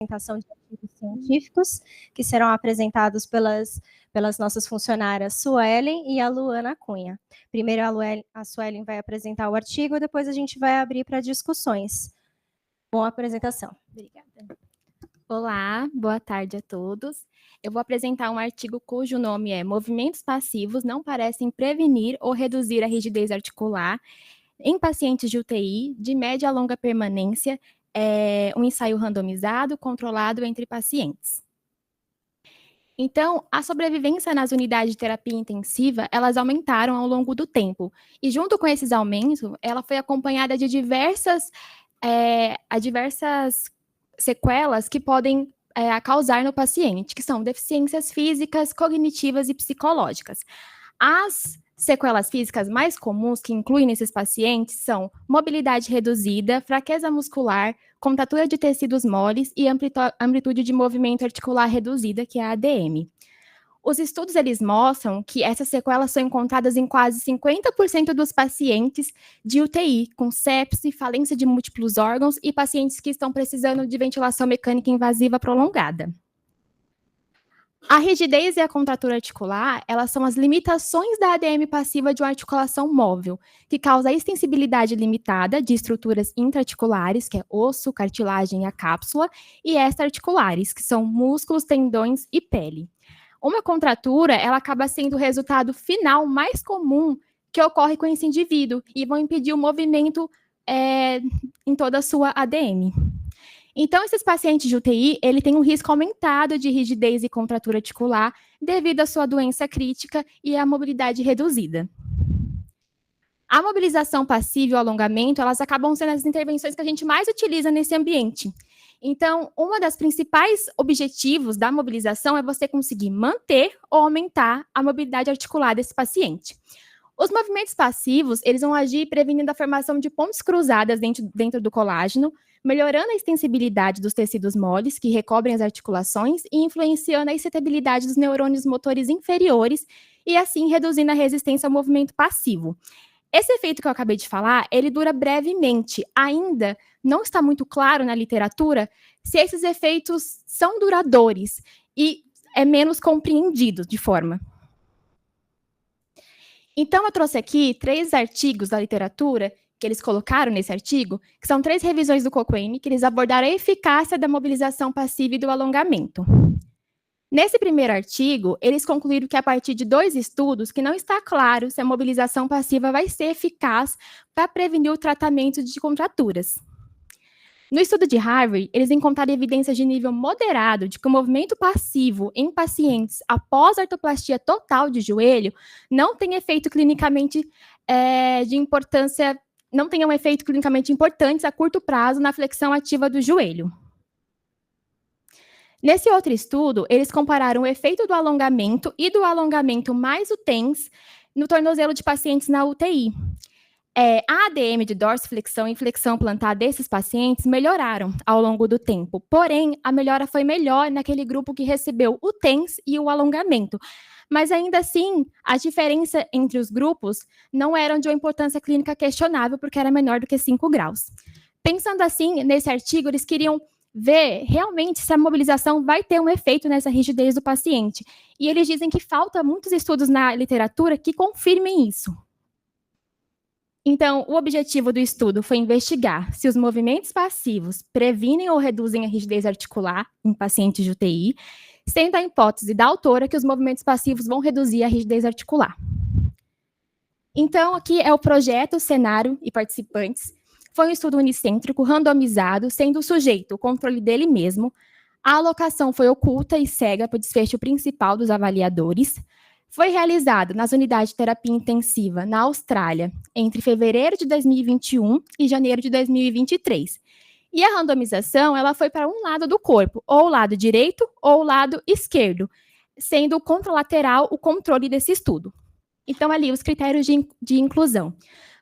apresentação de artigos científicos, que serão apresentados pelas nossas funcionárias Suelen e a Luana Cunha. Primeiro a Suelen vai apresentar o artigo, depois a gente vai abrir para discussões. Boa apresentação. Obrigada. Olá, boa tarde a todos. Eu vou apresentar um artigo cujo nome é Movimentos passivos não parecem prevenir ou reduzir a rigidez articular em pacientes de UTI de média a longa permanência, um ensaio randomizado controlado entre pacientes. Então, a sobrevivência nas unidades de terapia intensiva, elas aumentaram ao longo do tempo. E junto com esses aumentos, ela foi acompanhada de diversas sequelas que podem causar no paciente, que são deficiências físicas, cognitivas e psicológicas. As sequelas físicas mais comuns que incluem nesses pacientes são mobilidade reduzida, fraqueza muscular, contratura de tecidos moles e amplitude de movimento articular reduzida, que é a ADM. Os estudos eles mostram que essas sequelas são encontradas em quase 50% dos pacientes de UTI, com sepse, falência de múltiplos órgãos e pacientes que estão precisando de ventilação mecânica invasiva prolongada. A rigidez e a contratura articular, elas são as limitações da ADM passiva de uma articulação móvel, que causa a extensibilidade limitada de estruturas intraarticulares, que é osso, cartilagem e a cápsula, e extraarticulares, que são músculos, tendões e pele. Uma contratura, ela acaba sendo o resultado final mais comum que ocorre com esse indivíduo e vão impedir o movimento em toda a sua ADM. Então, esses pacientes de UTI, ele tem um risco aumentado de rigidez e contratura articular devido à sua doença crítica e à mobilidade reduzida. A mobilização passiva e o alongamento, elas acabam sendo as intervenções que a gente mais utiliza nesse ambiente. Então, um dos principais objetivos da mobilização é você conseguir manter ou aumentar a mobilidade articular desse paciente. Os movimentos passivos, eles vão agir prevenindo a formação de pontes cruzadas dentro do colágeno, melhorando a extensibilidade dos tecidos moles, que recobrem as articulações, e influenciando a excitabilidade dos neurônios motores inferiores, e assim reduzindo a resistência ao movimento passivo. Esse efeito que eu acabei de falar, ele dura brevemente. Ainda não está muito claro na literatura se esses efeitos são duradouros e é menos compreendido de forma. Então, eu trouxe aqui 3 artigos da literatura que eles colocaram nesse artigo, que são 3 revisões do Cochrane, que eles abordaram a eficácia da mobilização passiva e do alongamento. Nesse primeiro artigo, eles concluíram que a partir de 2 estudos, que não está claro se a mobilização passiva vai ser eficaz para prevenir o tratamento de contraturas. No estudo de Harvard, eles encontraram evidências de nível moderado de que o movimento passivo em pacientes após artroplastia total de joelho não tem efeito clinicamente de importância, não tem um efeito clinicamente importante a curto prazo na flexão ativa do joelho. Nesse outro estudo, eles compararam o efeito do alongamento e do alongamento mais o TENS no tornozelo de pacientes na UTI. A ADM de dorsiflexão e flexão plantar desses pacientes melhoraram ao longo do tempo, porém, a melhora foi melhor naquele grupo que recebeu o TENS e o alongamento. Mas, ainda assim, a diferença entre os grupos não eram de uma importância clínica questionável, porque era menor do que 5 graus. Pensando assim, nesse artigo, eles queriam ver realmente se a mobilização vai ter um efeito nessa rigidez do paciente. E eles dizem que falta muitos estudos na literatura que confirmem isso. Então, o objetivo do estudo foi investigar se os movimentos passivos previnem ou reduzem a rigidez articular em pacientes de UTI, sendo a hipótese da autora que os movimentos passivos vão reduzir a rigidez articular. Então, aqui é o projeto, cenário e participantes. Foi um estudo unicêntrico, randomizado, sendo o sujeito o controle dele mesmo. A alocação foi oculta e cega para o desfecho principal dos avaliadores. Foi realizado nas unidades de terapia intensiva na Austrália entre fevereiro de 2021 e janeiro de 2023. E a randomização ela foi para um lado do corpo, ou o lado direito ou o lado esquerdo, sendo o contralateral o controle desse estudo. Então, ali, os critérios de inclusão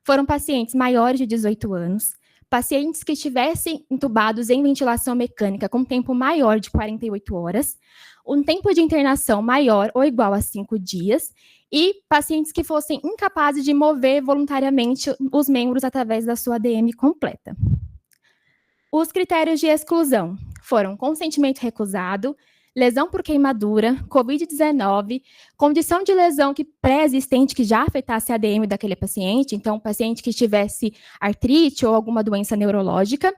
foram pacientes maiores de 18 anos, pacientes que estivessem intubados em ventilação mecânica com tempo maior de 48 horas, um tempo de internação maior ou igual a 5 dias, e pacientes que fossem incapazes de mover voluntariamente os membros através da sua ADM completa. Os critérios de exclusão foram consentimento recusado, lesão por queimadura, Covid-19, condição de lesão pré-existente que já afetasse a ADM daquele paciente, então, paciente que tivesse artrite ou alguma doença neurológica,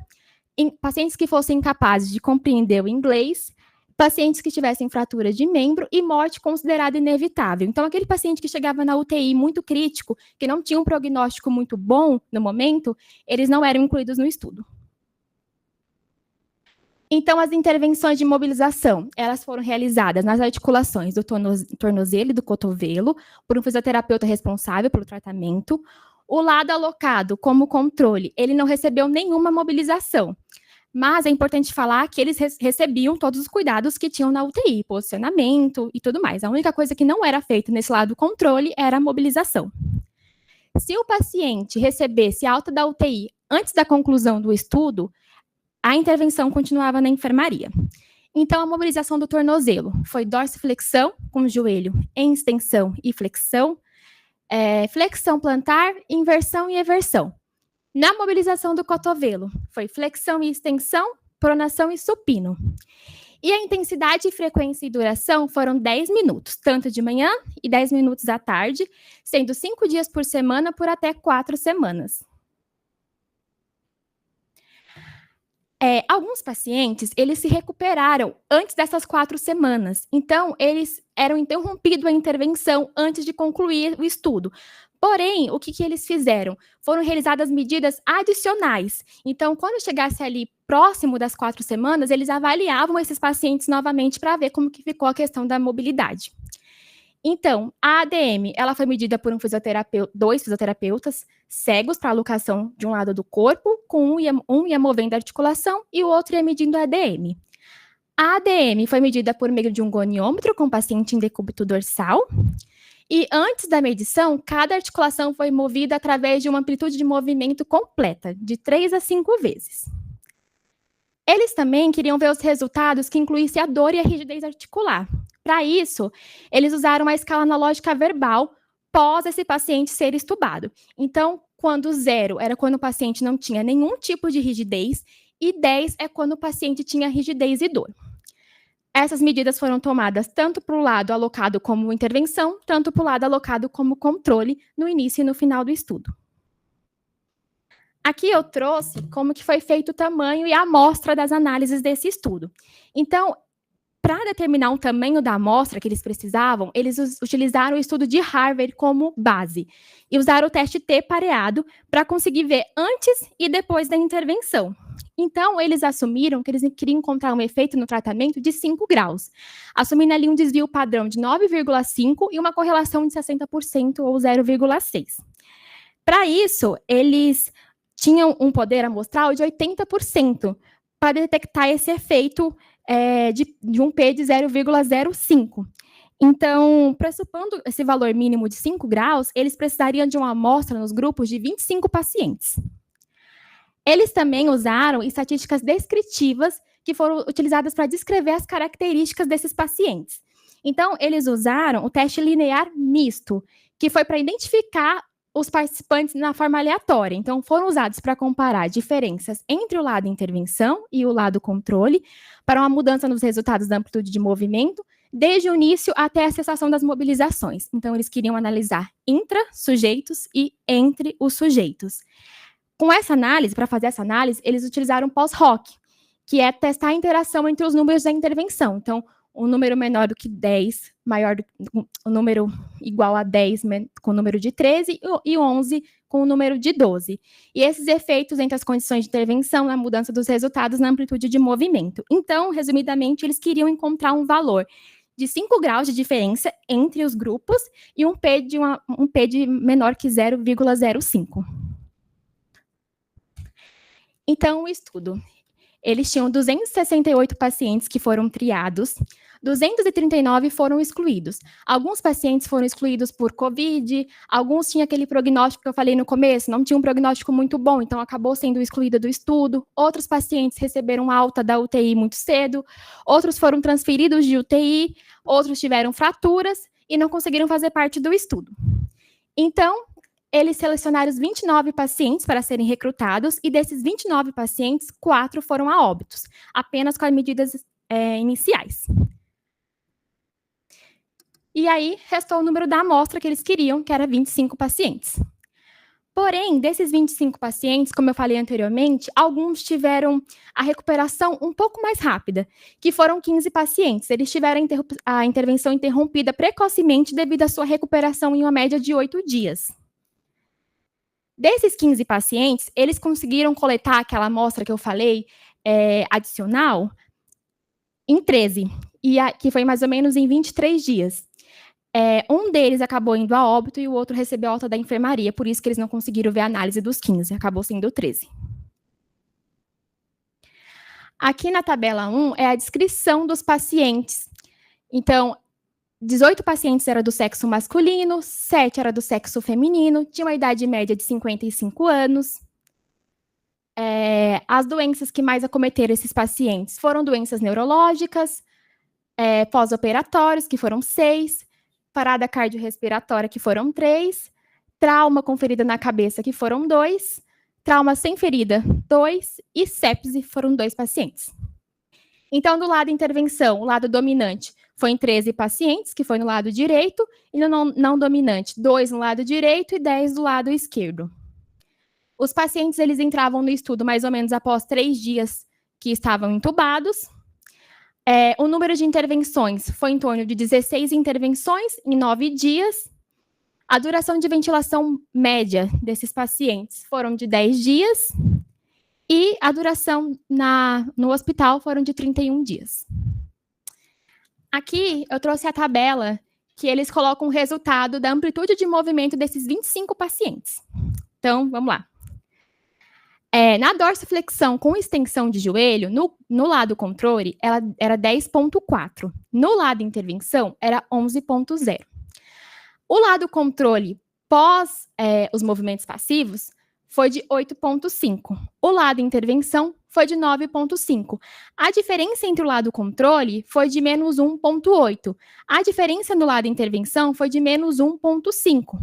pacientes que fossem incapazes de compreender o inglês, pacientes que tivessem fratura de membro e morte considerada inevitável. Então, aquele paciente que chegava na UTI muito crítico, que não tinha um prognóstico muito bom no momento, eles não eram incluídos no estudo. Então, as intervenções de mobilização, elas foram realizadas nas articulações do tornozelo e do cotovelo, por um fisioterapeuta responsável pelo tratamento. O lado alocado como controle, ele não recebeu nenhuma mobilização. Mas é importante falar que eles recebiam todos os cuidados que tinham na UTI, posicionamento e tudo mais. A única coisa que não era feita nesse lado controle era a mobilização. Se o paciente recebesse alta da UTI antes da conclusão do estudo, a intervenção continuava na enfermaria. Então, a mobilização do tornozelo foi dorsiflexão com o joelho em extensão e flexão, flexão plantar, inversão e eversão. Na mobilização do cotovelo, foi flexão e extensão, pronação e supino. E a intensidade, frequência e duração foram 10 minutos, tanto de manhã e 10 minutos à tarde, sendo 5 dias por semana por até 4 semanas. Alguns pacientes, eles se recuperaram antes dessas 4 semanas. Então, eles eram interrompidos a intervenção antes de concluir o estudo. Porém, o que eles fizeram? Foram realizadas medidas adicionais. Então, quando chegasse ali próximo das 4 semanas, eles avaliavam esses pacientes novamente para ver como que ficou a questão da mobilidade. Então, a ADM, ela foi medida por dois fisioterapeutas cegos para alocação de um lado do corpo, com um ia movendo a articulação e o outro ia medindo a ADM. A ADM foi medida por meio de um goniômetro com paciente em decúbito dorsal. E antes da medição, cada articulação foi movida através de uma amplitude de movimento completa, de 3 a 5 vezes. Eles também queriam ver os resultados que incluíssem a dor e a rigidez articular. Para isso, eles usaram uma escala analógica verbal pós esse paciente ser estubado. Então, quando 0 era quando o paciente não tinha nenhum tipo de rigidez e 10 é quando o paciente tinha rigidez e dor. Essas medidas foram tomadas tanto para o lado alocado como intervenção, tanto para o lado alocado como controle no início e no final do estudo. Aqui eu trouxe como que foi feito o tamanho e a amostra das análises desse estudo. Então, para determinar o tamanho da amostra que eles precisavam, eles utilizaram o estudo de Harvard como base e usaram o teste T pareado para conseguir ver antes e depois da intervenção. Então, eles assumiram que eles queriam encontrar um efeito no tratamento de 5 graus, assumindo ali um desvio padrão de 9,5 e uma correlação de 60% ou 0,6. Para isso, eles tinham um poder amostral de 80% para detectar esse efeito de um P de 0,05. Então, pressupondo esse valor mínimo de 5 graus, eles precisariam de uma amostra nos grupos de 25 pacientes. Eles também usaram estatísticas descritivas que foram utilizadas para descrever as características desses pacientes. Então, eles usaram o teste linear misto, que foi para identificar os participantes na forma aleatória. Então, foram usados para comparar diferenças entre o lado intervenção e o lado controle, para uma mudança nos resultados da amplitude de movimento, desde o início até a cessação das mobilizações. Então, eles queriam analisar intra-sujeitos e entre os sujeitos. Com essa análise, para fazer essa análise, eles utilizaram pós-hoc, que é testar a interação entre os números da intervenção. Então, um número menor do que 10, o número igual a 10 com o número de 13 e 11 com o número de 12. E esses efeitos entre as condições de intervenção na mudança dos resultados na amplitude de movimento. Então, resumidamente, eles queriam encontrar um valor de 5 graus de diferença entre os grupos e um P de menor que 0,05. Então, o estudo. Eles tinham 268 pacientes que foram triados, 239 foram excluídos. Alguns pacientes foram excluídos por Covid, alguns tinham aquele prognóstico que eu falei no começo, não tinha um prognóstico muito bom, então acabou sendo excluído do estudo. Outros pacientes receberam alta da UTI muito cedo, outros foram transferidos de UTI, outros tiveram fraturas e não conseguiram fazer parte do estudo. Então, eles selecionaram os 29 pacientes para serem recrutados, e desses 29 pacientes, 4 foram a óbitos, apenas com as medidas iniciais. E aí, restou o número da amostra que eles queriam, que era 25 pacientes. Porém, desses 25 pacientes, como eu falei anteriormente, alguns tiveram a recuperação um pouco mais rápida, que foram 15 pacientes. Eles tiveram a intervenção interrompida precocemente devido à sua recuperação em uma média de 8 dias. Desses 15 pacientes, eles conseguiram coletar aquela amostra que eu falei, adicional, em 13, que foi mais ou menos em 23 dias. Um deles acabou indo a óbito e o outro recebeu alta da enfermaria, por isso que eles não conseguiram ver a análise dos 15, acabou sendo 13. Aqui na tabela 1 é a descrição dos pacientes. Então, 18 pacientes eram do sexo masculino, 7 eram do sexo feminino, tinha uma idade média de 55 anos. As doenças que mais acometeram esses pacientes foram doenças neurológicas, pós-operatórios, que foram 6, parada cardiorrespiratória, que foram 3, trauma com ferida na cabeça, que foram 2, trauma sem ferida, 2, e sepse, foram 2 pacientes. Então, do lado intervenção, o lado dominante foi em 13 pacientes, que foi no lado direito, e no não dominante, 2 no lado direito e 10 do lado esquerdo. Os pacientes, eles entravam no estudo mais ou menos após 3 dias que estavam entubados. O número de intervenções foi em torno de 16 intervenções em 9 dias. A duração de ventilação média desses pacientes foram de 10 dias. E a duração no hospital foram de 31 dias. Aqui eu trouxe a tabela que eles colocam o resultado da amplitude de movimento desses 25 pacientes. Então, vamos lá. Na dorsiflexão com extensão de joelho, no lado controle, ela era 10,4. No lado intervenção, era 11,0. O lado controle pós os movimentos passivos foi de 8,5. O lado intervenção foi de 9,5. A diferença entre o lado controle foi de menos 1,8. A diferença no lado intervenção foi de menos 1,5.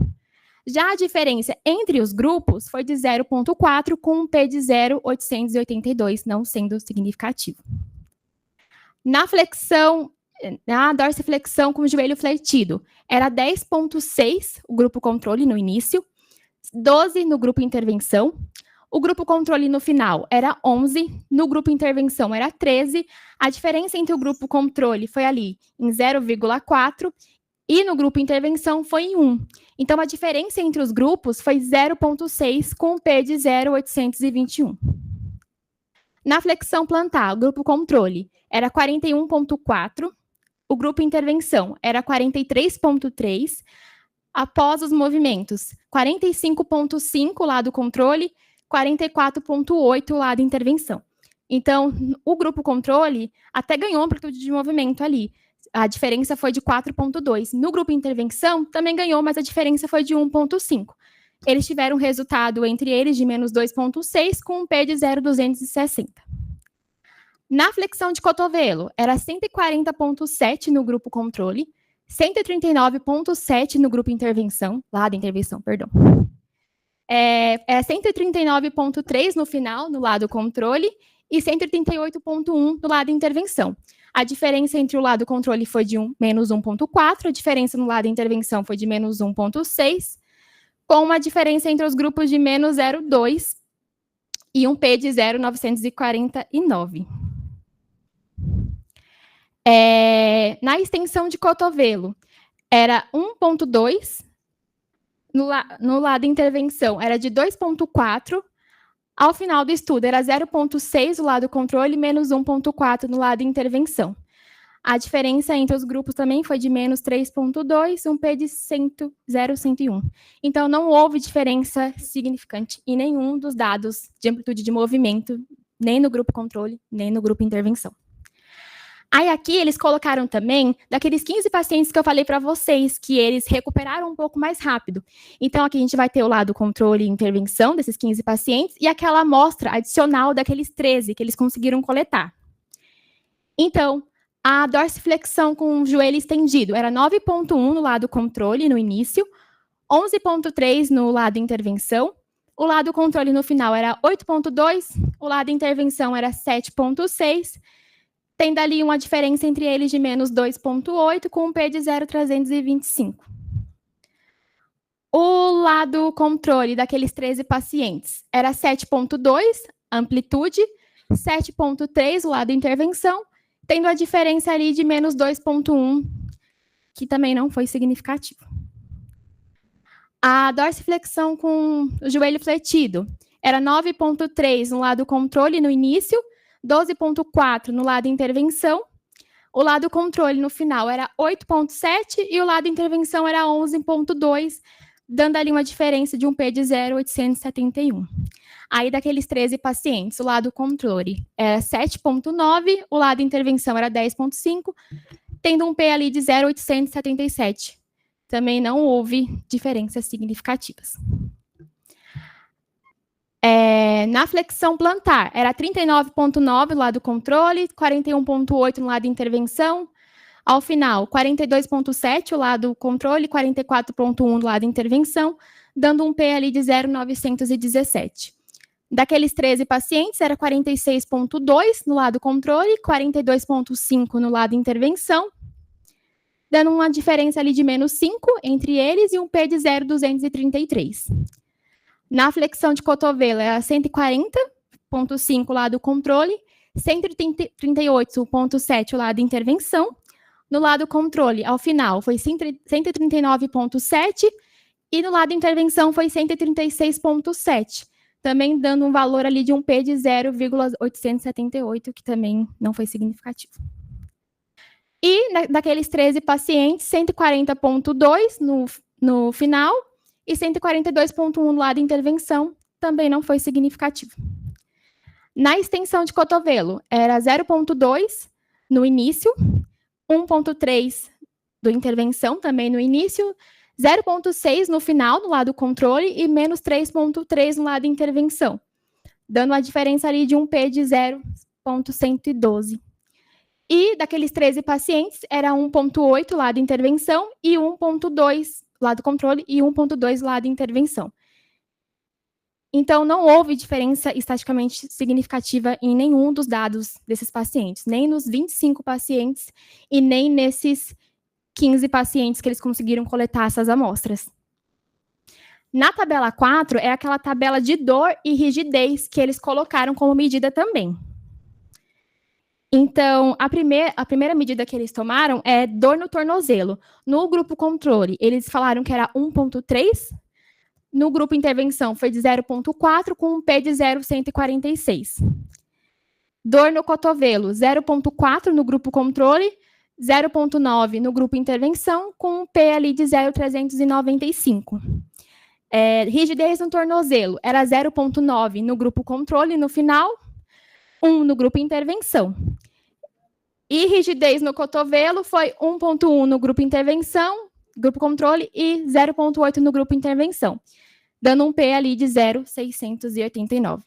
Já a diferença entre os grupos foi de 0,4, com um P de 0,882, não sendo significativo. Na dorsiflexão com o joelho fletido, era 10,6 o grupo controle no início, 12 no grupo intervenção. O grupo controle no final era 11, no grupo intervenção era 13. A diferença entre o grupo controle foi ali em 0,4 e no grupo intervenção foi em 1. Então, a diferença entre os grupos foi 0,6 com um P de 0,821. Na flexão plantar, o grupo controle era 41,4, o grupo intervenção era 43,3, após os movimentos, 45,5 o lado controle, 44,8 o lado intervenção. Então, o grupo controle até ganhou amplitude de movimento ali. A diferença foi de 4,2. No grupo intervenção, também ganhou, mas a diferença foi de 1,5. Eles tiveram um resultado entre eles de menos 2,6, com um P de 0,260. Na flexão de cotovelo, era 140,7 no grupo controle, 139,7 no grupo intervenção, lado intervenção, perdão. 139,3 no final, no lado controle, e 138,1 no lado intervenção. A diferença entre o lado controle foi de menos 1,4, a diferença no lado intervenção foi de menos 1,6, com uma diferença entre os grupos de menos 0,2 e um P de 0,949. Na extensão de cotovelo, era 1,2, no lado intervenção era de 2,4, ao final do estudo era 0,6 no lado controle e menos 1,4 no lado intervenção. A diferença entre os grupos também foi de menos 3,2, um P de 0,101. Então, não houve diferença significante em nenhum dos dados de amplitude de movimento, nem no grupo controle, nem no grupo intervenção. Aí aqui eles colocaram também daqueles 15 pacientes que eu falei para vocês, que eles recuperaram um pouco mais rápido. Então aqui a gente vai ter o lado controle e intervenção desses 15 pacientes e aquela amostra adicional daqueles 13 que eles conseguiram coletar. Então, a dorsiflexão com o joelho estendido era 9,1 no lado controle no início, 11,3 no lado intervenção, o lado controle no final era 8,2, o lado intervenção era 7,6, tendo ali uma diferença entre eles de menos 2,8, com um P de 0,325. O lado controle daqueles 13 pacientes era 7,2, amplitude, 7,3 o lado intervenção, tendo a diferença ali de menos 2,1, que também não foi significativo. A dorsiflexão com o joelho fletido era 9,3 no lado controle no início, 12,4 no lado intervenção, o lado controle no final era 8,7 e o lado intervenção era 11,2, dando ali uma diferença de um P de 0,871. Aí, daqueles 13 pacientes, o lado controle era 7,9, o lado intervenção era 10,5, tendo um P ali de 0,877. Também não houve diferenças significativas. Na flexão plantar, era 39,9 no lado controle, 41,8 no lado intervenção. Ao final, 42,7 o lado controle, 44,1 no lado intervenção, dando um P ali de 0,917. Daqueles 13 pacientes, era 46,2 no lado controle, 42,5 no lado intervenção, dando uma diferença ali de menos 5 entre eles e um P de 0,233. Na flexão de cotovelo, era 140,5 o lado controle, 138,7 o lado intervenção. No lado controle, ao final, foi 139,7 e no lado intervenção foi 136,7, também dando um valor ali de um P de 0,878, que também não foi significativo. E daqueles 13 pacientes, 140,2 no final e 142,1 no lado intervenção, também não foi significativo. Na extensão de cotovelo, era 0,2 no início, 1,3 do intervenção também no início, 0,6 no final, no lado controle, e menos 3,3 no lado intervenção, dando a diferença ali de um P de 0,112. E daqueles 13 pacientes, era 1,8 lado intervenção e 1,2 lado controle e 1,2 lado intervenção. Então, não houve diferença estatisticamente significativa em nenhum dos dados desses pacientes, nem nos 25 pacientes e nem nesses 15 pacientes que eles conseguiram coletar essas amostras. Na tabela 4, é aquela tabela de dor e rigidez que eles colocaram como medida também. Então, a primeira medida que eles tomaram é dor no tornozelo. No grupo controle, eles falaram que era 1,3. No grupo intervenção, foi de 0,4, com um P de 0,146. Dor no cotovelo, 0,4 no grupo controle, 0,9 no grupo intervenção, com um P ali de 0,395. Rigidez no tornozelo, era 0,9 no grupo controle, no final, 1 no grupo intervenção. E rigidez no cotovelo foi 1,1 no grupo intervenção, grupo controle, e 0,8 no grupo intervenção, dando um P ali de 0,689.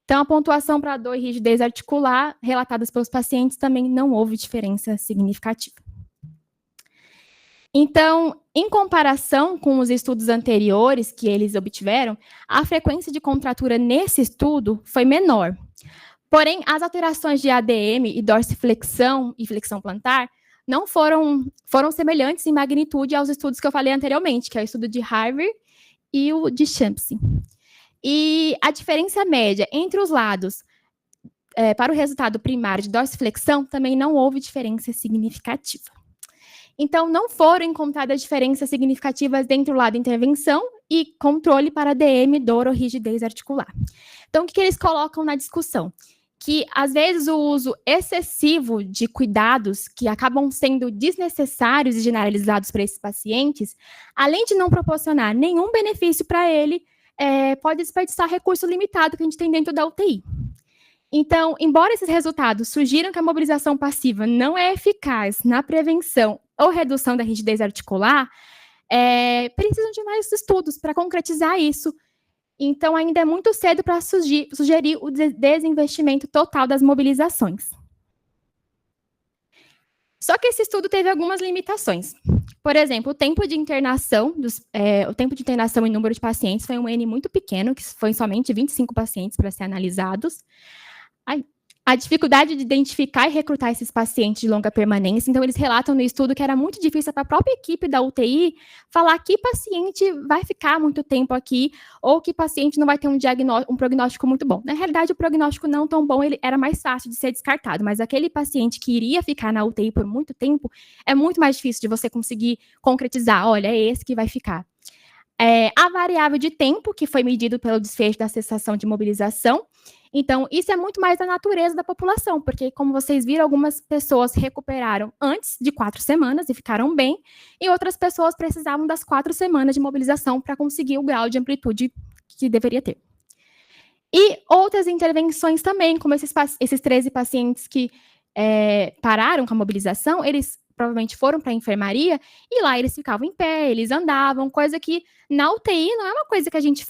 Então, a pontuação para dor e rigidez articular relatadas pelos pacientes também não houve diferença significativa. Então, em comparação com os estudos anteriores que eles obtiveram, a frequência de contratura nesse estudo foi menor. Porém, as alterações de ADM e dorsiflexão e flexão plantar não foram semelhantes em magnitude aos estudos que eu falei anteriormente, que é o estudo de Harvey e o de Champsy. E a diferença média entre os lados para o resultado primário de dorsiflexão também não houve diferença significativa. Então, não foram encontradas diferenças significativas entre o lado intervenção e controle para ADM, dor ou rigidez articular. Então, o que eles colocam na discussão? Que, às vezes, o uso excessivo de cuidados que acabam sendo desnecessários e generalizados para esses pacientes, além de não proporcionar nenhum benefício para ele, pode desperdiçar recurso limitado que a gente tem dentro da UTI. Então, embora esses resultados sugiram que a mobilização passiva não é eficaz na prevenção ou redução da rigidez articular, precisam de mais estudos para concretizar isso. Então, ainda é muito cedo para sugerir o desinvestimento total das mobilizações. Só que esse estudo teve algumas limitações. Por exemplo, o tempo de internação e número de pacientes foi um N muito pequeno, que foi somente 25 pacientes para ser analisados. A dificuldade de identificar e recrutar esses pacientes de longa permanência, então eles relatam no estudo que era muito difícil para a própria equipe da UTI falar que paciente vai ficar muito tempo aqui ou que paciente não vai ter um prognóstico muito bom. Na realidade, o prognóstico não tão bom, ele era mais fácil de ser descartado, mas aquele paciente que iria ficar na UTI por muito tempo, é muito mais difícil de você conseguir concretizar, olha, é esse que vai ficar. A variável de tempo, que foi medido pelo desfecho da cessação de mobilização. Então, isso é muito mais da natureza da população, porque, como vocês viram, algumas pessoas recuperaram antes de 4 semanas e ficaram bem, e outras pessoas precisavam das 4 semanas de mobilização para conseguir o grau de amplitude que deveria ter. E outras intervenções também, como esses 13 pacientes que pararam com a mobilização, eles provavelmente foram para a enfermaria, e lá eles ficavam em pé, eles andavam, coisa que na UTI não é uma coisa que a gente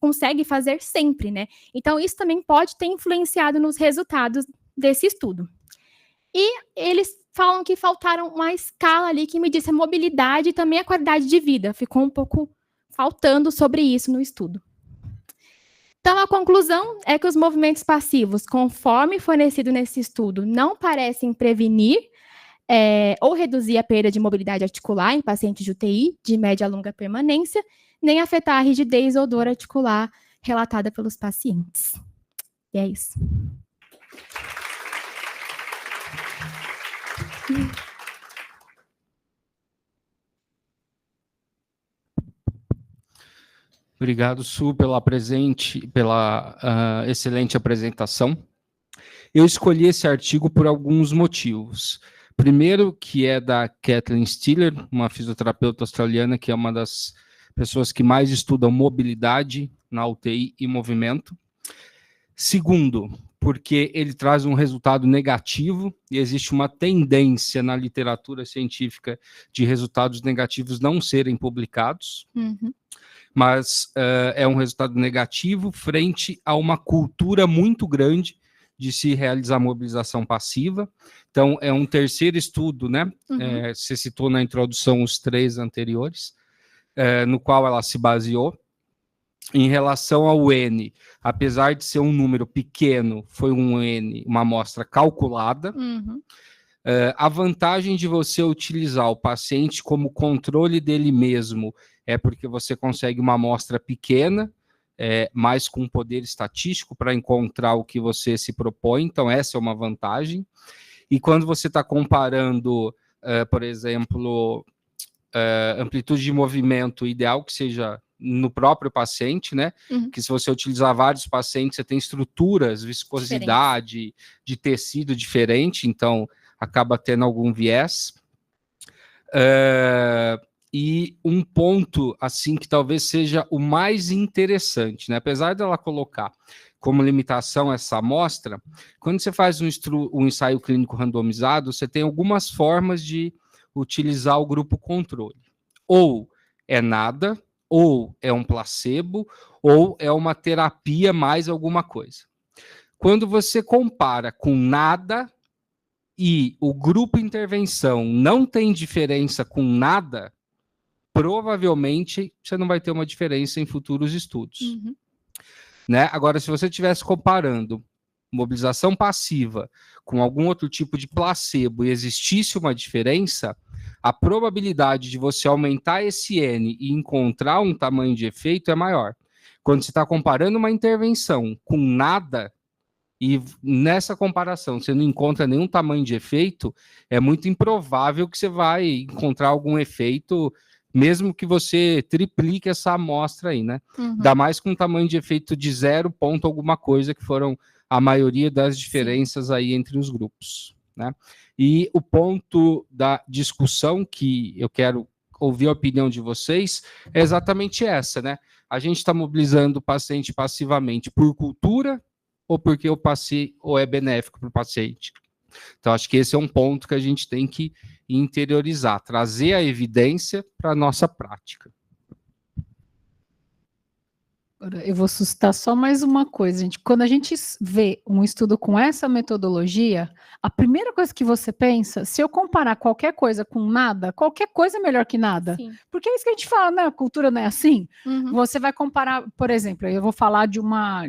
consegue fazer sempre, né? Então, isso também pode ter influenciado nos resultados desse estudo. E eles falam que faltaram uma escala ali que medisse a mobilidade e também a qualidade de vida. Ficou um pouco faltando sobre isso no estudo. Então, a conclusão é que os movimentos passivos, conforme fornecido nesse estudo, não parecem prevenir ou reduzir a perda de mobilidade articular em pacientes de UTI, de média a longa permanência, nem afetar a rigidez ou dor articular relatada pelos pacientes. E é isso. Obrigado, Su, pela excelente apresentação. Eu escolhi esse artigo por alguns motivos. Primeiro, que é da Kathleen Stiller, uma fisioterapeuta australiana, que é uma das pessoas que mais estudam mobilidade na UTI e movimento. Segundo, porque ele traz um resultado negativo e existe uma tendência na literatura científica de resultados negativos não serem publicados. Uhum. Mas é um resultado negativo frente a uma cultura muito grande de se realizar mobilização passiva. Então, é um terceiro estudo, né? Uhum. Você citou na introdução os 3 anteriores, no qual ela se baseou. Em relação ao N, apesar de ser um número pequeno, foi um N, uma amostra calculada. Uhum. A vantagem de você utilizar o paciente como controle dele mesmo é porque você consegue uma amostra pequena, mas com poder estatístico para encontrar o que você se propõe, então essa é uma vantagem. E quando você está comparando, por exemplo, amplitude de movimento ideal que seja no próprio paciente, né? Uhum. Que se você utilizar vários pacientes, você tem estruturas, viscosidade de tecido diferente, então acaba tendo algum viés. E um ponto, assim, que talvez seja o mais interessante, né? Apesar dela colocar como limitação essa amostra, quando você faz um ensaio clínico randomizado, você tem algumas formas de utilizar o grupo controle. Ou é nada, ou é um placebo, ou é uma terapia mais alguma coisa. Quando você compara com nada e o grupo intervenção não tem diferença com nada, provavelmente você não vai ter uma diferença em futuros estudos. Uhum. Né? Agora, se você estivesse comparando mobilização passiva com algum outro tipo de placebo e existisse uma diferença, a probabilidade de você aumentar esse N e encontrar um tamanho de efeito é maior. Quando você está comparando uma intervenção com nada, e nessa comparação você não encontra nenhum tamanho de efeito, é muito improvável que você vai encontrar algum efeito, mesmo que você triplique essa amostra aí, né? Uhum. Ainda mais com um tamanho de efeito de 0 ponto alguma coisa, que foram a maioria das diferenças Sim. aí entre os grupos, né? E o ponto da discussão que eu quero ouvir a opinião de vocês é exatamente essa, né? A gente está mobilizando o paciente passivamente por cultura ou porque o paciente ou é benéfico para o paciente? Então, acho que esse é um ponto que a gente tem que interiorizar, trazer a evidência para a nossa prática. Agora, eu vou suscitar só mais uma coisa, gente. Quando a gente vê um estudo com essa metodologia, a primeira coisa que você pensa, se eu comparar qualquer coisa com nada, qualquer coisa é melhor que nada. Sim. Porque é isso que a gente fala, né? A cultura não é assim. Uhum. Você vai comparar, por exemplo, eu vou falar de uma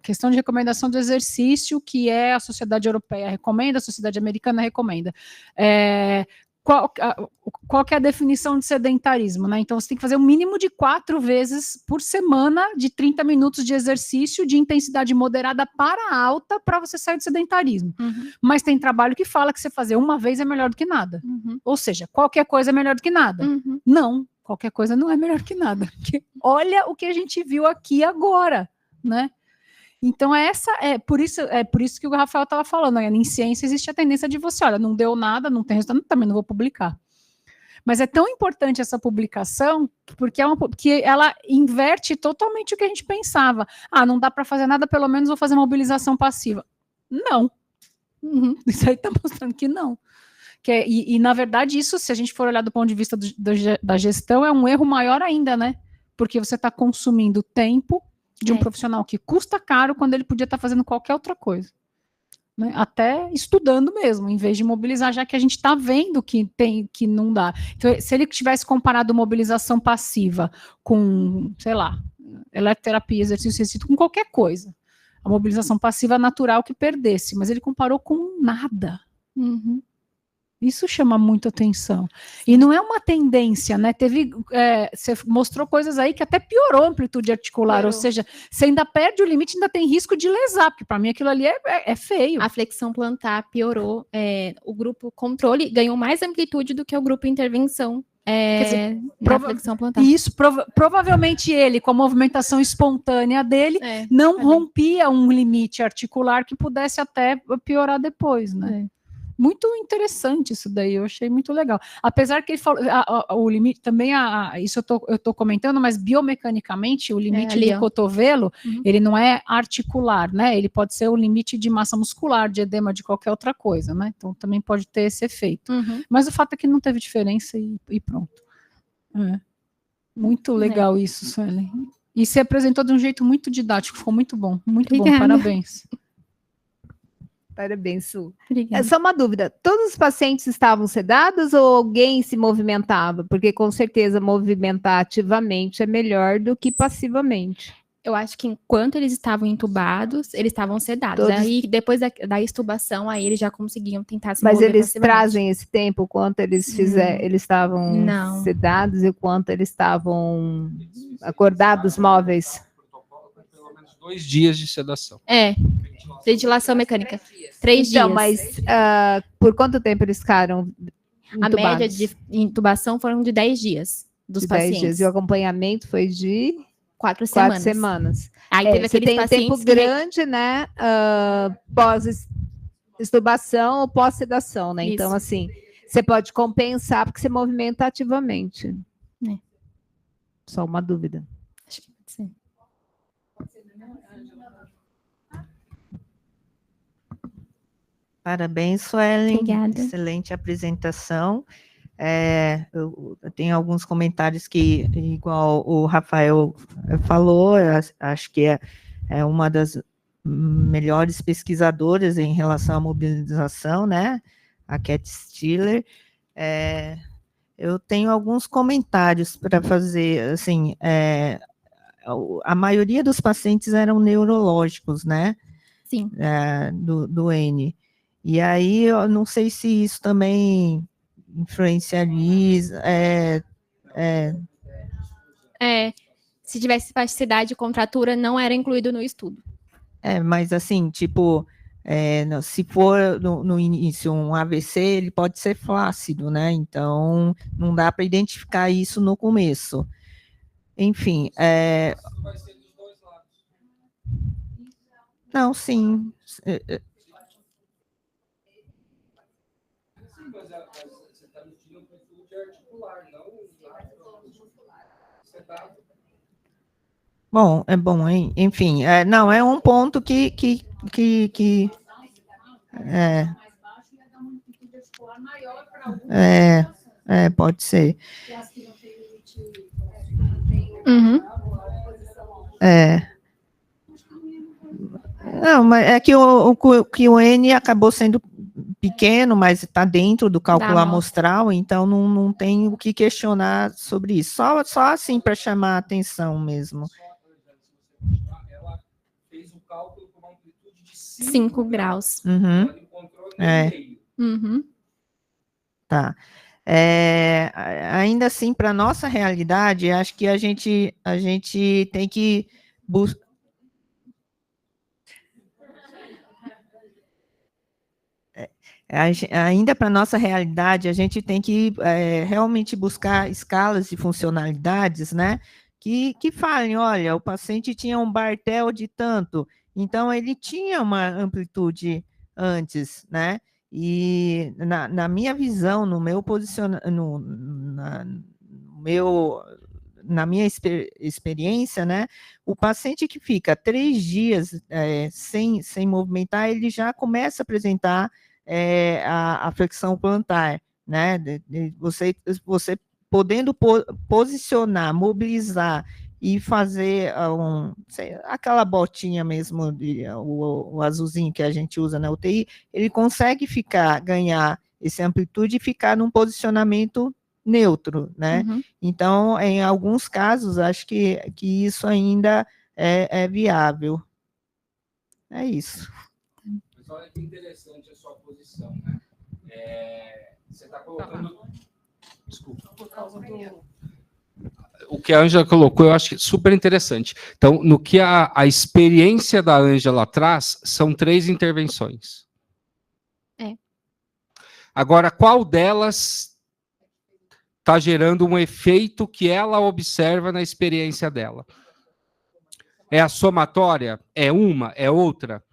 questão de recomendação do exercício que a Sociedade Europeia recomenda, a Sociedade Americana recomenda. Qual que é a definição de sedentarismo, né? Então, você tem que fazer um mínimo de 4 vezes por semana de 30 minutos de exercício de intensidade moderada para alta para você sair do sedentarismo. Uhum. Mas tem trabalho que fala que você fazer uma vez é melhor do que nada. Uhum. Ou seja, qualquer coisa é melhor do que nada. Uhum. Não, qualquer coisa não é melhor que nada. Porque olha o que a gente viu aqui agora, né? Então, por isso que o Rafael estava falando, né? Em ciência existe a tendência de você, olha, não deu nada, não tem resultado, também não vou publicar. Mas é tão importante essa publicação, porque ela inverte totalmente o que a gente pensava. Ah, não dá para fazer nada, pelo menos vou fazer mobilização passiva. Não. Isso aí está mostrando que não. E, na verdade, isso, se a gente for olhar do ponto de vista da gestão, é um erro maior ainda, né? Porque você está consumindo tempo de um profissional que custa caro quando ele podia estar fazendo qualquer outra coisa. Né? Até estudando mesmo, em vez de mobilizar, já que a gente está vendo que não dá. Então, se ele tivesse comparado mobilização passiva com, sei lá, eletroterapia, exercício com qualquer coisa, a mobilização passiva é natural que perdesse, mas ele comparou com nada. Uhum. Isso chama muito atenção. E não é uma tendência, né? Você mostrou coisas aí que até piorou a amplitude articular, ou seja, você ainda perde o limite, ainda tem risco de lesar, porque para mim aquilo ali é feio. A flexão plantar piorou. O grupo controle ganhou mais amplitude do que o grupo intervenção. Quer dizer, flexão plantar. Isso, provavelmente ele, com a movimentação espontânea dele, não rompia um limite articular que pudesse até piorar depois, né? Muito interessante isso daí, eu achei muito legal. Apesar que ele falou, o limite também, isso eu tô comentando, mas biomecanicamente o limite do cotovelo, ele não é articular, né? Ele pode ser o limite de massa muscular, de edema, de qualquer outra coisa, né? Então também pode ter esse efeito. Mas o fato é que não teve diferença e pronto. Muito legal isso, Suelen. E se apresentou de um jeito muito didático, ficou muito bom, muito bom, parabéns. Parabéns, Su. Obrigada. Só uma dúvida, todos os pacientes estavam sedados ou alguém se movimentava? Porque com certeza movimentar ativamente é melhor do que passivamente. Eu acho que enquanto eles estavam entubados, eles estavam sedados. Aí depois da extubação, aí eles já conseguiam tentar se mover. Mas eles trazem esse tempo, quanto eles eles estavam sedados e quanto eles estavam acordados, móveis? Pelo menos 2 dias de sedação. Ventilação mecânica. 3 dias. Então, mas por quanto tempo eles ficaram intubados? A média de intubação foram de 10 dias dos pacientes. 10 dias. E o acompanhamento foi de 4 semanas. 4 semanas. Aí teve você tem um tempo que... grande, né? Pós-extubação ou pós-sedação, né? Isso. Então, assim, você pode compensar porque você movimenta ativamente. Só uma dúvida. Acho que pode ser. Parabéns, Suelen. Obrigada. Excelente apresentação. Eu tenho alguns comentários que, igual o Rafael falou, acho que é uma das melhores pesquisadoras em relação à mobilização, né? A Cat Stiller. Eu tenho alguns comentários para fazer, assim, a maioria dos pacientes eram neurológicos, né? Sim. Do N. E aí, eu não sei se isso também influenciaria. Se tivesse espasticidade e contratura, não era incluído no estudo. Mas assim, tipo, se for no início um AVC, ele pode ser flácido, né? Então, não dá para identificar isso no começo. Enfim, Vai ser dos 2 lados. Não, sim. Você está medindo amplitude articular, não sedado. Bom, enfim, não, é um ponto que pode ser. Não, mas é que o N acabou sendo pequeno, mas está dentro do cálculo amostral, então não tem o que questionar sobre isso. Só assim para chamar a atenção mesmo. Ela fez o cálculo com uma amplitude de 5 graus. Uhum. Ela encontrou no meio. Uhum. Tá. Ainda assim, para a nossa realidade, acho que a gente tem que buscar. Ainda para a nossa realidade, a gente tem que realmente buscar escalas de funcionalidades, né? Que falem, olha, o paciente tinha um Bartel de tanto, então ele tinha uma amplitude antes, né? E na minha visão, no meu posicionamento, na minha experiência, né? O paciente que fica 3 dias sem movimentar, ele já começa a apresentar a flexão plantar, né? Você podendo posicionar, mobilizar e fazer aquela botinha mesmo, o azulzinho que a gente usa na UTI, ele consegue ganhar essa amplitude e ficar num posicionamento neutro, né? Uhum. Então, em alguns casos, acho que isso ainda é viável. É isso. Mas olha que interessante a sua posição, né? Você está colocando... Desculpa. O que a Ângela colocou, eu acho super interessante. Então, no que a experiência da Ângela traz, são 3 intervenções. Agora, qual delas está gerando um efeito que ela observa na experiência dela? É a somatória? É uma? É outra?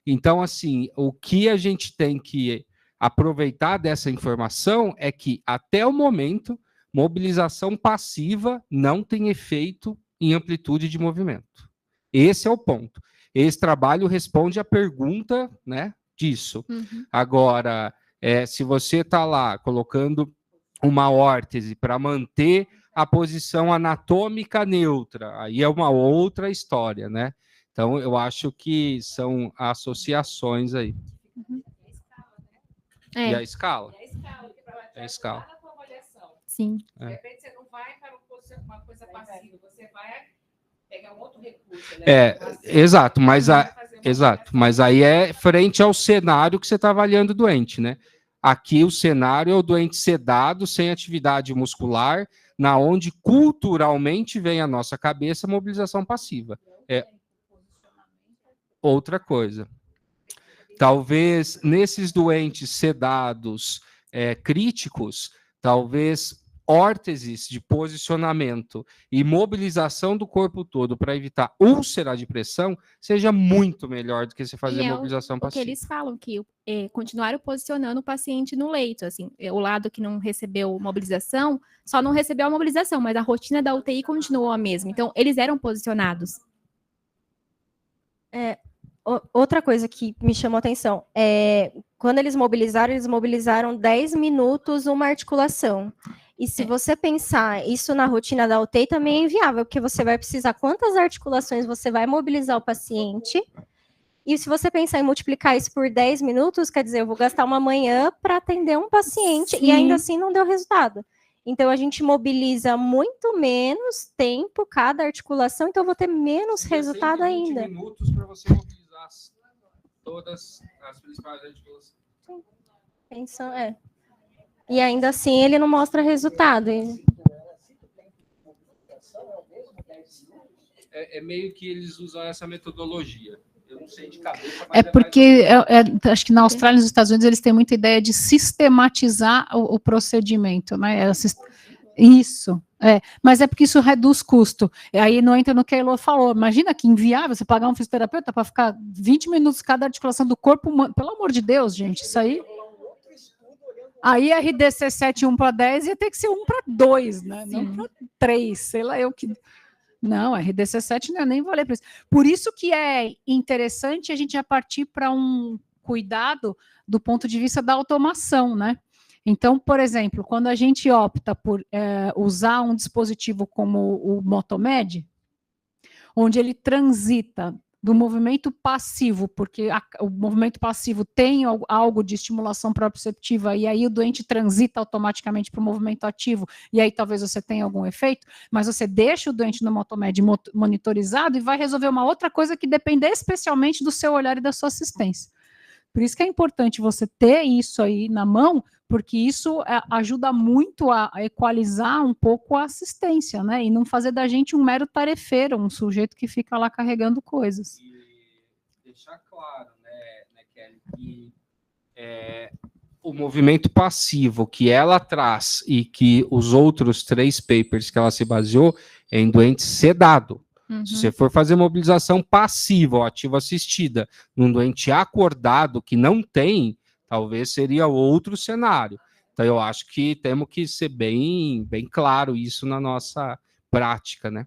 Então, assim, o que a gente tem que aproveitar dessa informação é que, até o momento, mobilização passiva não tem efeito em amplitude de movimento. Esse é o ponto. Esse trabalho responde à pergunta, né, disso. Uhum. Agora, se você está lá colocando uma órtese para manter a posição anatômica neutra, aí é uma outra história, né? Então, eu acho que são associações aí. Uhum. E a escala? É a escala. Sim. De repente, você não vai para uma coisa passiva, você vai pegar um outro recurso. Exato, mas aí é frente ao cenário que você está avaliando o doente, né? Aqui o cenário é o doente sedado, sem atividade muscular, na onde culturalmente vem à nossa cabeça mobilização passiva. É outra coisa. Talvez nesses doentes sedados críticos, talvez órteses de posicionamento e mobilização do corpo todo para evitar úlcera de pressão seja muito melhor do que você fazer mobilização passiva. O que eles falam, que continuaram posicionando o paciente no leito, assim, o lado que não recebeu mobilização, só não recebeu a mobilização, mas a rotina da UTI continuou a mesma. Então, eles eram posicionados. Outra coisa que me chamou a atenção quando eles mobilizaram 10 minutos uma articulação. E se você pensar isso na rotina da UTI, também é inviável, porque você vai precisar quantas articulações você vai mobilizar o paciente. E se você pensar em multiplicar isso por 10 minutos, quer dizer, eu vou gastar uma manhã para atender um paciente. Sim. E ainda assim não deu resultado. Então, a gente mobiliza muito menos tempo cada articulação, então eu vou ter menos resultado ainda. 20 minutos para você mobilizar todas as principais articulações. Pensam, E ainda assim ele não mostra resultado. É meio que eles usam essa metodologia. Eu não sei de cabeça, mas porque acho que na Austrália e nos Estados Unidos eles têm muita ideia de sistematizar o procedimento, né? Isso. Mas é porque isso reduz custo. Aí não entra no que a Elô falou. Imagina que inviável você pagar um fisioterapeuta para ficar 20 minutos cada articulação do corpo humano. Pelo amor de Deus, gente, isso aí. Aí RDC7 1 para 10 ia ter que ser 1 para 2, né? Sim. Não para 3, sei lá eu que. Não, RDC7 não é nem valer para isso. Por isso que é interessante a gente já partir para um cuidado do ponto de vista da automação, né? Então, por exemplo, quando a gente opta por usar um dispositivo como o Motomed, onde ele transita do movimento passivo, porque o movimento passivo tem algo de estimulação proprioceptiva, e aí o doente transita automaticamente para o movimento ativo, e aí talvez você tenha algum efeito, mas você deixa o doente no motomed monitorizado e vai resolver uma outra coisa que depende especialmente do seu olhar e da sua assistência. Por isso que é importante você ter isso aí na mão, porque isso ajuda muito a equalizar um pouco a assistência, né? E não fazer da gente um mero tarefeiro, um sujeito que fica lá carregando coisas. E deixar claro, né, Kelly, que o movimento passivo que ela traz e que os outros 3 papers que ela se baseou é em doente sedado. Se você for fazer mobilização passiva ou ativa assistida num doente acordado que não tem, talvez seria outro cenário. Então, eu acho que temos que ser bem claro isso na nossa prática, né?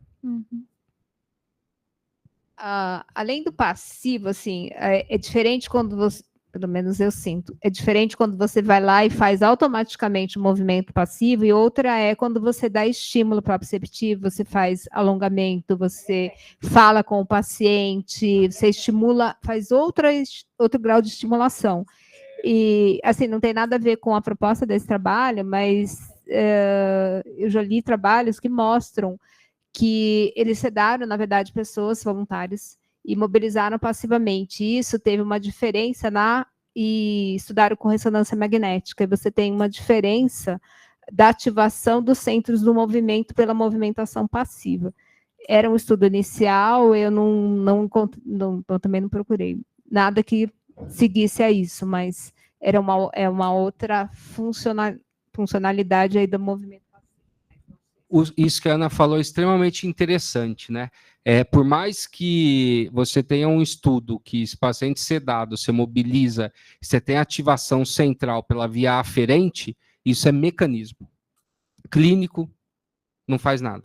Além do passivo, assim, é diferente quando você, pelo menos eu sinto, é diferente quando você vai lá e faz automaticamente o movimento passivo, e outra é quando você dá estímulo proprioceptivo, você faz alongamento, você fala com o paciente, você estimula, faz outro grau de estimulação. E, assim, não tem nada a ver com a proposta desse trabalho, mas eu já li trabalhos que mostram que eles sedaram, na verdade, pessoas voluntárias e mobilizaram passivamente. E isso teve uma diferença e estudaram com ressonância magnética. E você tem uma diferença da ativação dos centros do movimento pela movimentação passiva. Era um estudo inicial, eu também não procurei nada que seguisse a isso, mas era uma outra funcionalidade aí do movimento. Isso que a Ana falou é extremamente interessante, né? Por mais que você tenha um estudo que esse paciente sedado você mobiliza, você tem ativação central pela via aferente, isso é mecanismo. Clínico não faz nada.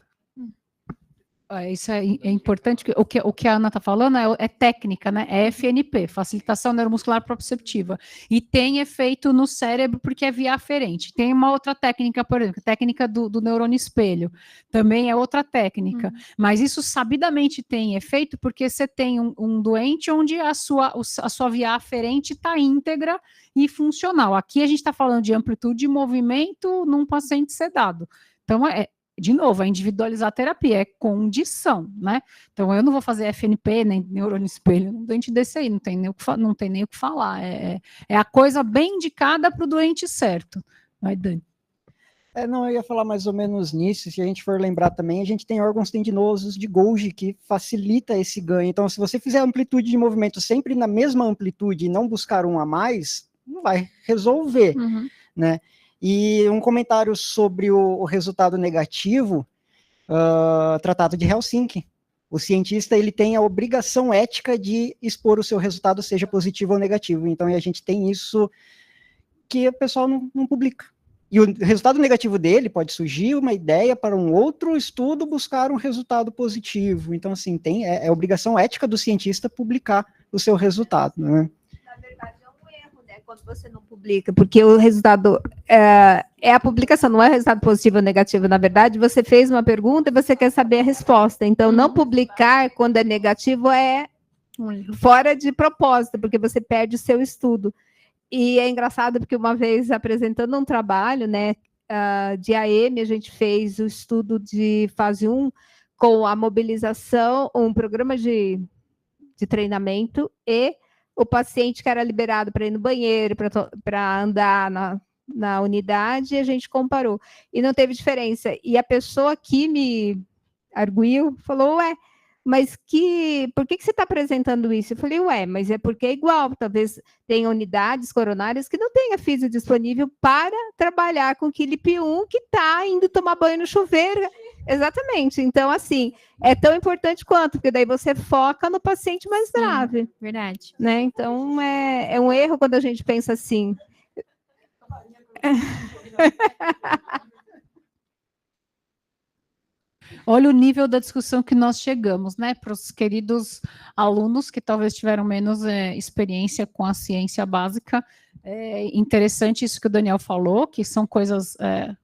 Isso é importante, o que a Ana está falando é técnica, né? É FNP, facilitação neuromuscular proprioceptiva, e tem efeito no cérebro porque é via aferente. Tem uma outra técnica, por exemplo, a técnica do neurônio espelho, também é outra técnica, mas isso sabidamente tem efeito porque você tem um doente onde a sua via aferente está íntegra e funcional. Aqui a gente está falando de amplitude de movimento num paciente sedado. Então, de novo, individualizar a terapia, é condição, né? Então, eu não vou fazer FNP, nem neurônio espelho, um doente desse aí, não tem nem o que falar. É a coisa bem indicada para o doente certo. Vai, Dani. Não, eu ia falar mais ou menos nisso. Se a gente for lembrar também, a gente tem órgãos tendinosos de Golgi que facilita esse ganho. Então, se você fizer amplitude de movimento sempre na mesma amplitude e não buscar um a mais, não vai resolver, né? E um comentário sobre o resultado negativo, tratado de Helsinki. O cientista ele tem a obrigação ética de expor o seu resultado, seja positivo ou negativo. Então, a gente tem isso que o pessoal não publica. E o resultado negativo dele pode surgir uma ideia para um outro estudo buscar um resultado positivo. Então, assim, é obrigação ética do cientista publicar o seu resultado, né? Na verdade, é um erro, né, quando você não publica, porque o resultado é a publicação, não é resultado positivo ou negativo. Na verdade, você fez uma pergunta e você quer saber a resposta. Então, não publicar quando é negativo é fora de propósito, porque você perde o seu estudo. E é engraçado porque uma vez apresentando um trabalho, né, de AM, a gente fez o estudo de fase 1 com a mobilização, um programa de treinamento e o paciente que era liberado para ir no banheiro, para andar na unidade, e a gente comparou. E não teve diferença. E a pessoa que me arguiu falou, mas por que você está apresentando isso? Eu falei, mas é porque é igual, talvez tenha unidades coronárias que não tenha físio disponível para trabalhar com aquele PIP1 que está indo tomar banho no chuveiro. Exatamente. Então, assim, é tão importante quanto, porque daí você foca no paciente mais grave. Verdade. Né? Então, é um erro quando a gente pensa assim. Olha o nível da discussão que nós chegamos, né? Para os queridos alunos que talvez tiveram menos experiência com a ciência básica. É interessante isso que o Daniel falou, que são coisas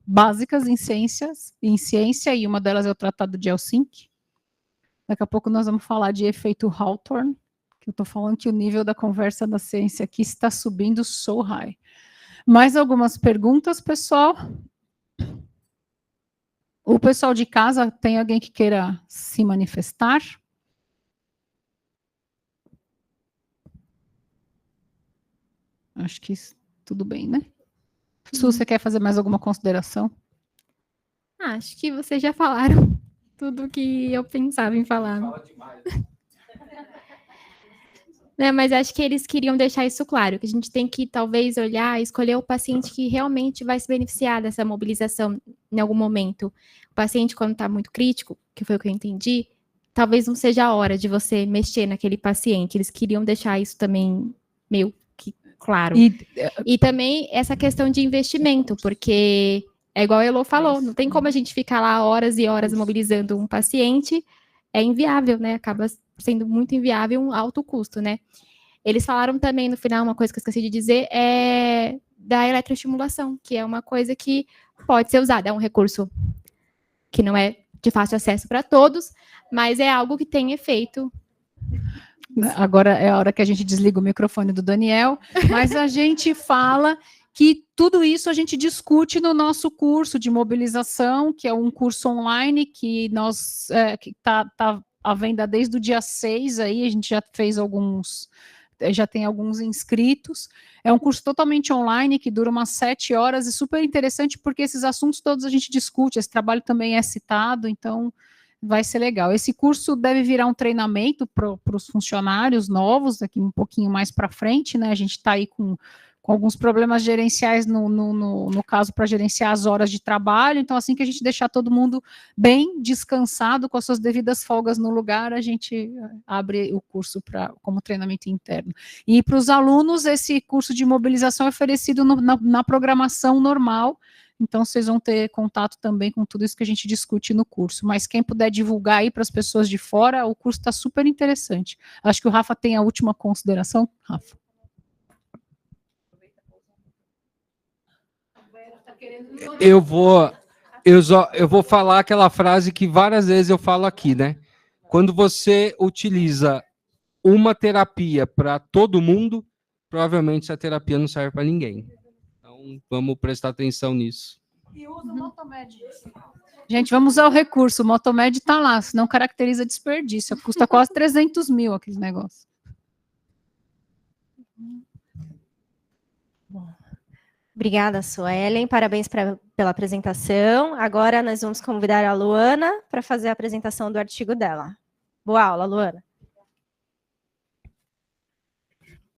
básicas em ciência, e uma delas é o Tratado de Helsinki. Daqui a pouco nós vamos falar de efeito Hawthorne, que eu estou falando que o nível da conversa da ciência aqui está subindo so high. Mais algumas perguntas, pessoal? O pessoal de casa, tem alguém que queira se manifestar? Acho que tudo bem, né? Su, você quer fazer mais alguma consideração? Acho que vocês já falaram tudo que eu pensava em falar. Né, mas acho que eles queriam deixar isso claro, que a gente tem que talvez olhar, escolher o paciente que realmente vai se beneficiar dessa mobilização em algum momento. O paciente, quando está muito crítico, que foi o que eu entendi, talvez não seja a hora de você mexer naquele paciente. Eles queriam deixar isso também meio que claro. E também essa questão de investimento, porque é igual a Elô falou, não tem como a gente ficar lá horas e horas mobilizando um paciente, é inviável, né? Acaba sendo muito inviável, um alto custo, né? Eles falaram também no final, uma coisa que eu esqueci de dizer, é da eletroestimulação, que é uma coisa que pode ser usada, é um recurso que não é de fácil acesso para todos, mas é algo que tem efeito. Agora é a hora que a gente desliga o microfone do Daniel, mas a gente fala que tudo isso a gente discute no nosso curso de mobilização, que é um curso online que nós que tá à venda desde o dia 6 aí, a gente já fez já tem alguns inscritos. É um curso totalmente online que dura umas 7 horas e super interessante porque esses assuntos todos a gente discute, esse trabalho também é citado, então vai ser legal. Esse curso deve virar um treinamento para os funcionários novos, daqui um pouquinho mais para frente, né? A gente está aí com alguns problemas gerenciais, no caso, para gerenciar as horas de trabalho. Então, assim que a gente deixar todo mundo bem descansado, com as suas devidas folgas no lugar, a gente abre o curso como treinamento interno. E para os alunos, esse curso de mobilização é oferecido na programação normal. Então, vocês vão ter contato também com tudo isso que a gente discute no curso. Mas quem puder divulgar aí para as pessoas de fora, o curso está super interessante. Acho que o Rafa tem a última consideração. Rafa. Eu vou falar aquela frase que várias vezes eu falo aqui, né? Quando você utiliza uma terapia para todo mundo, provavelmente essa terapia não serve para ninguém. Então, vamos prestar atenção nisso. E usa o Motomed. Gente, vamos usar o recurso. O Motomed está lá, senão caracteriza desperdício. Custa quase 300 mil aquele negócio. Obrigada, Suelen. Parabéns pela apresentação. Agora nós vamos convidar a Luana para fazer a apresentação do artigo dela. Boa aula, Luana.